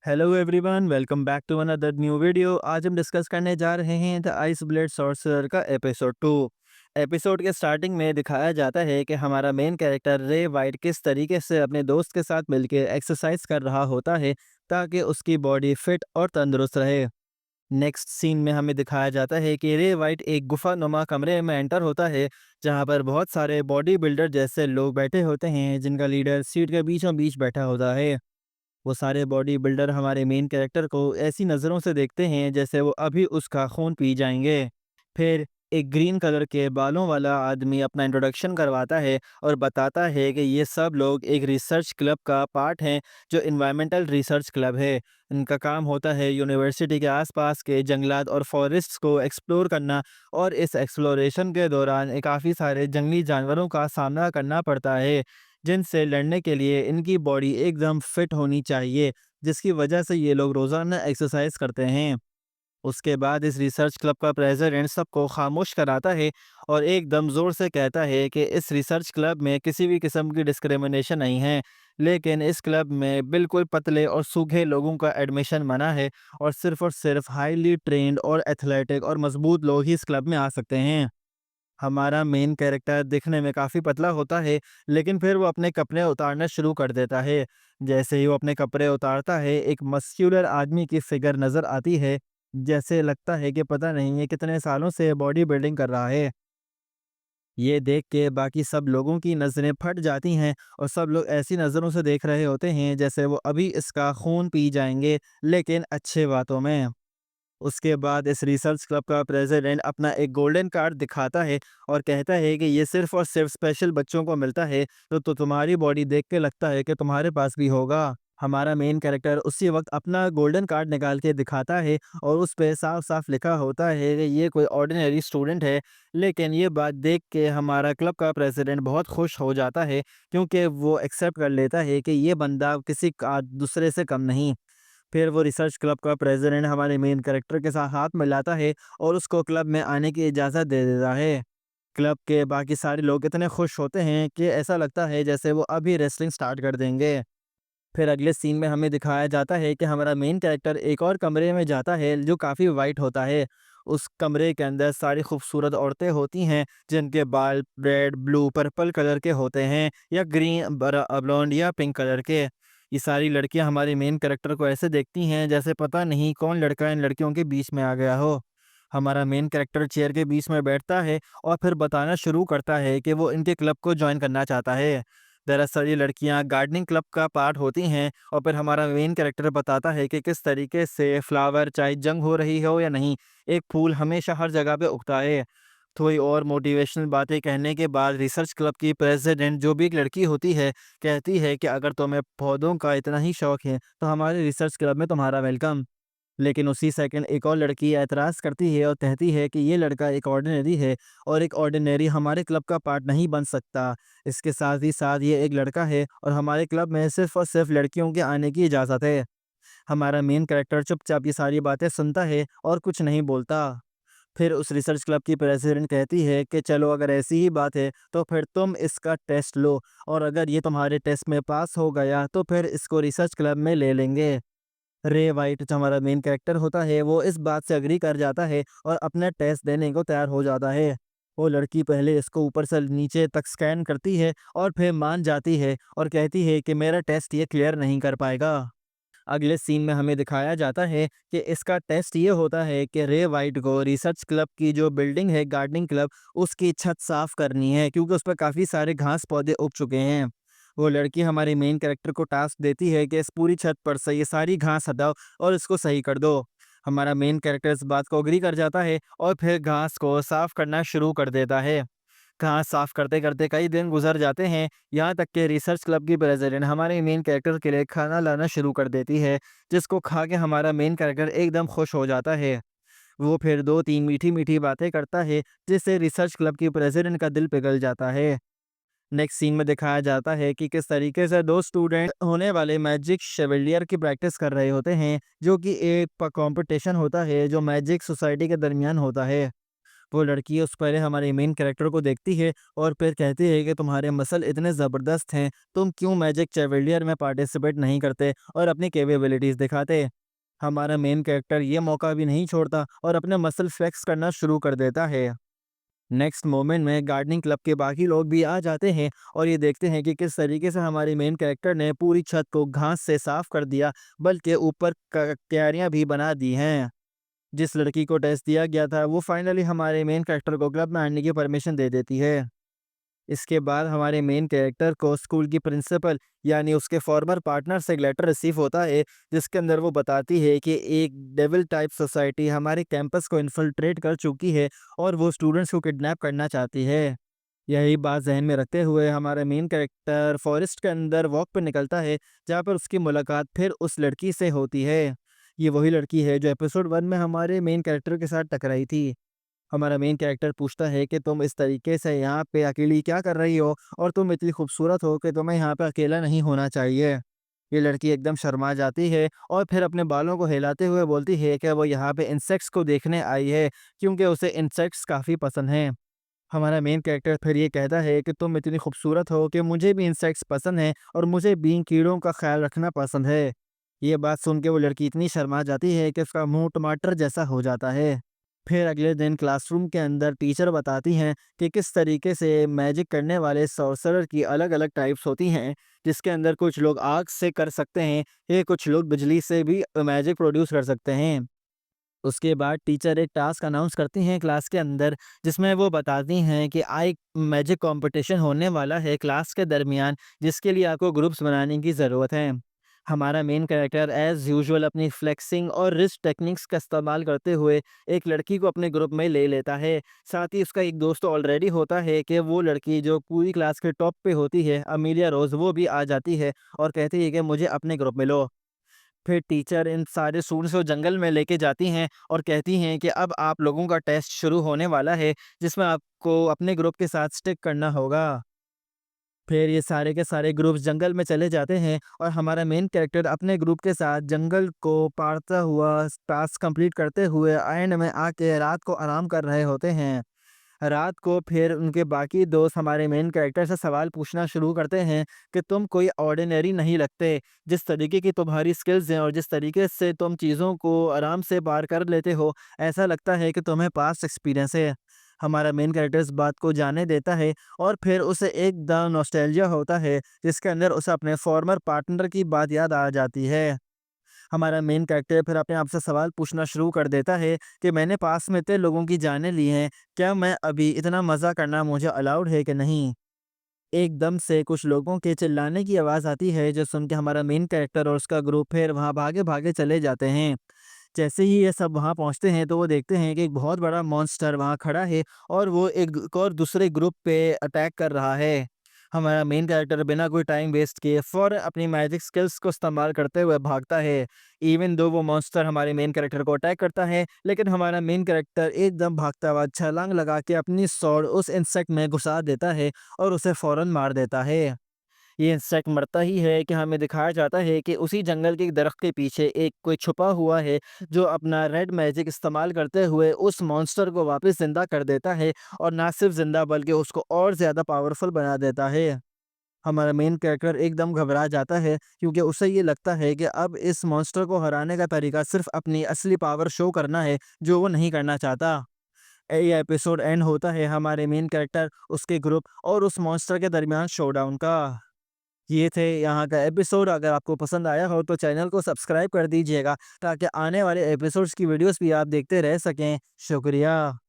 Hello everyone, welcome back to another new video. आज हम discuss करने जा रहे हैं द आइस ब्लेड सॉर्सरर का एपिसोड 2। एपिसोड के स्टार्टिंग में दिखाया जाता है कि हमारा मेन कैरेक्टर रे वाइट किस तरीके से अपने दोस्त के साथ मिलकर एक्सरसाइज कर रहा होता है ताकि उसकी बॉडी फिट और तंदुरुस्त रहे। नेक्स्ट सीन में हमें दिखाया जाता है कि रे वाइट एक गुफा नुमा कमरे में एंटर होता है, जहां पर बहुत सारे बॉडी बिल्डर जैसे लोग बैठे होते हैं, जिनका लीडर सीट के बीचों बीच बैठा होता है। वो सारे बॉडी बिल्डर हमारे मेन कैरेक्टर को ऐसी नज़रों से देखते हैं जैसे वो अभी उसका खून पी जाएंगे। फिर एक ग्रीन कलर के बालों वाला आदमी अपना इंट्रोडक्शन करवाता है और बताता है कि ये सब लोग एक रिसर्च क्लब का पार्ट हैं, जो इन्वायरमेंटल रिसर्च क्लब है। इनका काम होता है यूनिवर्सिटी के आसपास के जंगलात और फॉरेस्ट्स को एक्सप्लोर करना, और इस एक्सप्लोरेशन के दौरान काफ़ी सारे जंगली जानवरों का सामना करना पड़ता है, जिनसे लड़ने के लिए इनकी बॉडी एकदम फिट होनी चाहिए, जिसकी वजह से ये लोग रोज़ाना एक्सरसाइज करते हैं। उसके बाद इस रिसर्च क्लब का प्रेसिडेंट सबको खामोश कराता है और एकदम ज़ोर से कहता है कि इस रिसर्च क्लब में किसी भी किस्म की डिस्क्रिमिनेशन नहीं है, लेकिन इस क्लब में बिल्कुल पतले और सूखे लोगों का एडमिशन मना है, और सिर्फ हाईली ट्रेंड और एथलेटिक और मजबूत लोग ही इस क्लब में आ सकते हैं। हमारा मेन कैरेक्टर दिखने में काफ़ी पतला होता है, लेकिन फिर वो अपने कपड़े उतारना शुरू कर देता है। जैसे ही वो अपने कपड़े उतारता है, एक मस्क्यूलर आदमी की फिगर नज़र आती है। जैसे लगता है कि पता नहीं ये कितने सालों से बॉडी बिल्डिंग कर रहा है। ये देख के बाकी सब लोगों की नज़रें फट जाती हैं, और सब लोग ऐसी नज़रों से देख रहे होते हैं जैसे वो अभी इसका खून पी जाएंगे, लेकिन अच्छे बातों में। उसके बाद इस रिसर्च क्लब का प्रेसिडेंट अपना एक गोल्डन कार्ड दिखाता है और कहता है कि ये सिर्फ और सिर्फ स्पेशल बच्चों को मिलता है, तो तुम्हारी बॉडी देख के लगता है कि तुम्हारे पास भी होगा। हमारा मेन कैरेक्टर उसी वक्त अपना गोल्डन कार्ड निकाल के दिखाता है, और उस पे साफ साफ लिखा होता है कि ये कोई ऑर्डिनरी स्टूडेंट है। लेकिन ये बात देख के हमारा क्लब का प्रेसिडेंट बहुत खुश हो जाता है, क्योंकि वो एक्सेप्ट कर लेता है कि ये बंदा किसी का दूसरे से कम नहीं। फिर वो रिसर्च क्लब का प्रेसिडेंट हमारे मेन कैरेक्टर के साथ हाथ मिलाता है और उसको क्लब में आने की इजाज़त दे देता है। क्लब के बाकी सारे लोग इतने खुश होते हैं कि ऐसा लगता है जैसे वो अभी रेसलिंग स्टार्ट कर देंगे। फिर अगले सीन में हमें दिखाया जाता है कि हमारा मेन कैरेक्टर एक और कमरे में जाता है, जो काफ़ी वाइट होता है। उस कमरे के अंदर सारी खूबसूरत औरतें होती हैं, जिनके बाल रेड, ब्लू, पर्पल कलर के होते हैं, या ग्रीन, ब्लॉन्ड या पिंक कलर के। ये सारी लड़कियां हमारे मेन कैरेक्टर को ऐसे देखती हैं जैसे पता नहीं कौन लड़का इन लड़कियों के बीच में आ गया हो। हमारा मेन कैरेक्टर चेयर के बीच में बैठता है और फिर बताना शुरू करता है कि वो इनके क्लब को ज्वाइन करना चाहता है। दरअसल ये लड़कियां गार्डनिंग क्लब का पार्ट होती हैं, और फिर हमारा मेन कैरेक्टर बताता है कि किस तरीके से फ्लावर, चाहे जंग हो रही हो या नहीं, एक फूल हमेशा हर जगह पे उगता है। थोड़ी और मोटिवेशनल बातें कहने के बाद रिसर्च क्लब की प्रेसिडेंट, जो भी एक लड़की होती है, कहती है कि अगर तुम्हें पौधों का इतना ही शौक है तो हमारे रिसर्च क्लब में तुम्हारा वेलकम। लेकिन उसी सेकंड एक और लड़की एतराज़ करती है और कहती है कि ये लड़का एक ऑर्डिनरी है, और एक ऑर्डिनरी हमारे क्लब का पार्ट नहीं बन सकता। इसके साथ ही साथ ये एक लड़का है, और हमारे क्लब में सिर्फ़ और सिर्फ़ लड़कियों के आने की इजाज़त है। हमारा मेन कैरेक्टर चुपचाप ये सारी बातें सुनता है और कुछ नहीं बोलता। फिर उस रिसर्च क्लब की प्रेसिडेंट कहती है कि चलो, अगर ऐसी ही बात है तो फिर तुम इसका टेस्ट लो, और अगर ये तुम्हारे टेस्ट में पास हो गया तो फिर इसको रिसर्च क्लब में ले लेंगे। रे वाइट, जो हमारा मेन कैरेक्टर होता है, वो इस बात से एग्री कर जाता है और अपना टेस्ट देने को तैयार हो जाता है। वो लड़की पहले इसको ऊपर से नीचे तक स्कैन करती है और फिर मान जाती है और कहती है कि मेरा टेस्ट ये क्लियर नहीं कर पाएगा। अगले सीन में हमें दिखाया जाता है कि इसका टेस्ट ये होता है कि रे वाइट को रिसर्च क्लब की जो बिल्डिंग है, गार्डनिंग क्लब, उसकी छत साफ करनी है, क्योंकि उस पर काफ़ी सारे घास पौधे उग चुके हैं। वो लड़की हमारे मेन कैरेक्टर को टास्क देती है कि इस पूरी छत पर से ये सारी घास हटाओ और इसको सही कर दो। हमारा मेन कैरेक्टर इस बात को अग्री कर जाता है और फिर घास को साफ करना शुरू कर देता है। घास साफ करते करते कई दिन गुजर जाते हैं, यहाँ तक कि रिसर्च क्लब की प्रेसिडेंट हमारे मेन कैरेक्टर के लिए खाना लाना शुरू कर देती है, जिसको खा के हमारा मेन कैरेक्टर एकदम खुश हो जाता है। वो फिर दो तीन मीठी मीठी बातें करता है, जिससे रिसर्च क्लब की प्रेसिडेंट का दिल पिघल जाता है। नेक्स्ट सीन में दिखाया जाता है कि किस तरीके से दो स्टूडेंट होने वाले मैजिक शेवेलियर की प्रैक्टिस कर रहे होते हैं, जो कि एक कंपटीशन होता है जो मैजिक सोसाइटी के दरमियान होता है। वो लड़की उस पहले हमारे मेन कैरेक्टर को देखती है और फिर कहती है कि तुम्हारे मसल इतने ज़बरदस्त हैं, तुम क्यों मैजिक चैवेलियर में पार्टिसिपेट नहीं करते और अपनी कैपेबिलिटीज़ दिखाते। हमारा मेन कैरेक्टर ये मौका भी नहीं छोड़ता और अपने मसल फ्लेक्स करना शुरू कर देता है। नेक्स्ट मोमेंट में गार्डनिंग क्लब के बाकी लोग भी आ जाते हैं और ये देखते हैं कि किस तरीके से हमारे मेन कैरेक्टर ने पूरी छत को घास से साफ कर दिया, बल्कि ऊपर क्यारियां भी बना दी हैं। जिस लड़की को टेस्ट दिया गया था वो फाइनली हमारे मेन कैरेक्टर को क्लब में आने की परमिशन दे देती है। इसके बाद हमारे मेन कैरेक्टर को स्कूल की प्रिंसिपल यानी उसके फॉर्मर पार्टनर से एक लेटर रिसीव होता है, जिसके अंदर वो बताती है कि एक डेविल टाइप सोसाइटी हमारे कैंपस को इन्फिल्ट्रेट कर चुकी है और वो स्टूडेंट्स को किडनैप करना चाहती है। यही बात ज़हन में रखते हुए हमारा मेन कैरेक्टर फॉरेस्ट के अंदर वॉक पे निकलता है, जहाँ पर उसकी मुलाकात फिर उस लड़की से होती है। ये वही लड़की है जो एपिसोड 1 में हमारे मेन कैरेक्टर के साथ टकराई थी। हमारा मेन कैरेक्टर पूछता है कि तुम इस तरीके से यहाँ पे अकेली क्या कर रही हो और तुम इतनी खूबसूरत हो कि तुम्हें यहाँ पे अकेला नहीं होना चाहिए। ये लड़की एकदम शर्मा जाती है और फिर अपने बालों को हिलाते हुए बोलती है कि वो यहाँ पे इंसेक्ट्स को देखने आई है, क्योंकि उसे इंसेक्ट्स काफ़ी पसंद हैं। हमारा मेन कैरेक्टर फिर ये कहता है कि तुम इतनी खूबसूरत हो कि मुझे भी इंसेक्ट्स पसंद हैं और मुझे भी कीड़ों का ख्याल रखना पसंद है। ये बात सुन के वो लड़की इतनी शर्मा जाती है कि उसका मुंह टमाटर जैसा हो जाता है। फिर अगले दिन क्लासरूम के अंदर टीचर बताती हैं कि किस तरीके से मैजिक करने वाले सॉर्सरर की अलग अलग टाइप्स होती हैं, जिसके अंदर कुछ लोग आग से कर सकते हैं, ये कुछ लोग बिजली से भी मैजिक प्रोड्यूस कर सकते हैं। उसके बाद टीचर एक टास्क अनाउंस करती हैं क्लास के अंदर, जिसमें वो बताती हैं कि एक मैजिक कंपटीशन होने वाला है क्लास के दरमियान, जिसके लिए आपको ग्रुप्स बनाने की ज़रूरत है। हमारा मेन कैरेक्टर एज़ यूजुअल अपनी फ्लेक्सिंग और रिस्ट टेक्निक्स का इस्तेमाल करते हुए एक लड़की को अपने ग्रुप में ले लेता है। साथ ही उसका एक दोस्त ऑलरेडी होता है कि वो लड़की जो पूरी क्लास के टॉप पे होती है, अमीलिया रोज़, वो भी आ जाती है और कहती है कि मुझे अपने ग्रुप में लो। फिर टीचर इन सारे स्टूडेंट्स को जंगल में लेके जाती हैं और कहती हैं कि अब आप लोगों का टेस्ट शुरू होने वाला है, जिसमें आपको अपने ग्रुप के साथ स्टिक करना होगा। फिर ये सारे के सारे ग्रुप्स जंगल में चले जाते हैं और हमारा मेन कैरेक्टर अपने ग्रुप के साथ जंगल को पारता हुआ टास्क कंप्लीट करते हुए एंड में आके रात को आराम कर रहे होते हैं। रात को फिर उनके बाकी दोस्त हमारे मेन कैरेक्टर से सवाल पूछना शुरू करते हैं कि तुम कोई ऑर्डिनरी नहीं लगते। जिस तरीके की तुम्हारी स्किल्स हैं और जिस तरीके से तुम चीज़ों को आराम से पार कर लेते हो, ऐसा लगता है कि तुम्हें पास्ट एक्सपीरियंस है। हमारा मेन कैरेक्टर इस बात को जाने देता है और फिर उसे एकदम नॉस्टैल्जिया होता है, जिसके अंदर उसे अपने फॉर्मर पार्टनर की बात याद आ जाती है। हमारा मेन कैरेक्टर फिर अपने आप से सवाल पूछना शुरू कर देता है कि मैंने पास में इतने लोगों की जानें ली हैं, क्या मैं अभी इतना मज़ा करना मुझे अलाउड है कि नहीं? एकदम से कुछ लोगों के चिल्लाने की आवाज़ आती है, जो सुन के हमारा मेन कैरेक्टर और उसका ग्रुप फिर वहाँ भागे-भागे चले जाते हैं। जैसे ही ये सब वहाँ पहुँचते हैं तो वो देखते हैं कि एक बहुत बड़ा मॉन्स्टर वहाँ खड़ा है और वो एक और दूसरे ग्रुप पे अटैक कर रहा है। हमारा मेन कैरेक्टर बिना कोई टाइम वेस्ट किए फ़ौरन अपनी मैजिक स्किल्स को इस्तेमाल करते हुए भागता है। इवन दो वो मॉन्स्टर हमारे मेन कैरेक्टर को अटैक करता है, लेकिन हमारा मेन कैरेक्टर एकदम भागता हुआ छलांग लगा के अपनी स्वॉर्ड उस इंसेक्ट में घुसा देता है और उसे फ़ौरन मार देता है। ये इंसेक्ट मरता ही है कि हमें दिखाया जाता है कि उसी जंगल के दरख्त के पीछे एक कोई छुपा हुआ है, जो अपना रेड मैजिक इस्तेमाल करते हुए उस मॉन्स्टर को वापस ज़िंदा कर देता है और ना सिर्फ ज़िंदा बल्कि उसको और ज़्यादा पावरफुल बना देता है। हमारा मेन कैरेक्टर एकदम घबरा जाता है, क्योंकि उसे ये लगता है कि अब इस मॉन्स्टर को हराने का तरीका सिर्फ अपनी असली पावर शो करना है, जो वो नहीं करना चाहता। ये एपिसोड एंड होता है हमारे मेन कैरेक्टर, उसके ग्रुप और उस मॉन्स्टर के दरमियान शोडाउन का। ये थे यहाँ का एपिसोड। अगर आपको पसंद आया हो तो चैनल को सब्सक्राइब कर दीजिएगा, ताकि आने वाले एपिसोड्स की वीडियोस भी आप देखते रह सकें। शुक्रिया।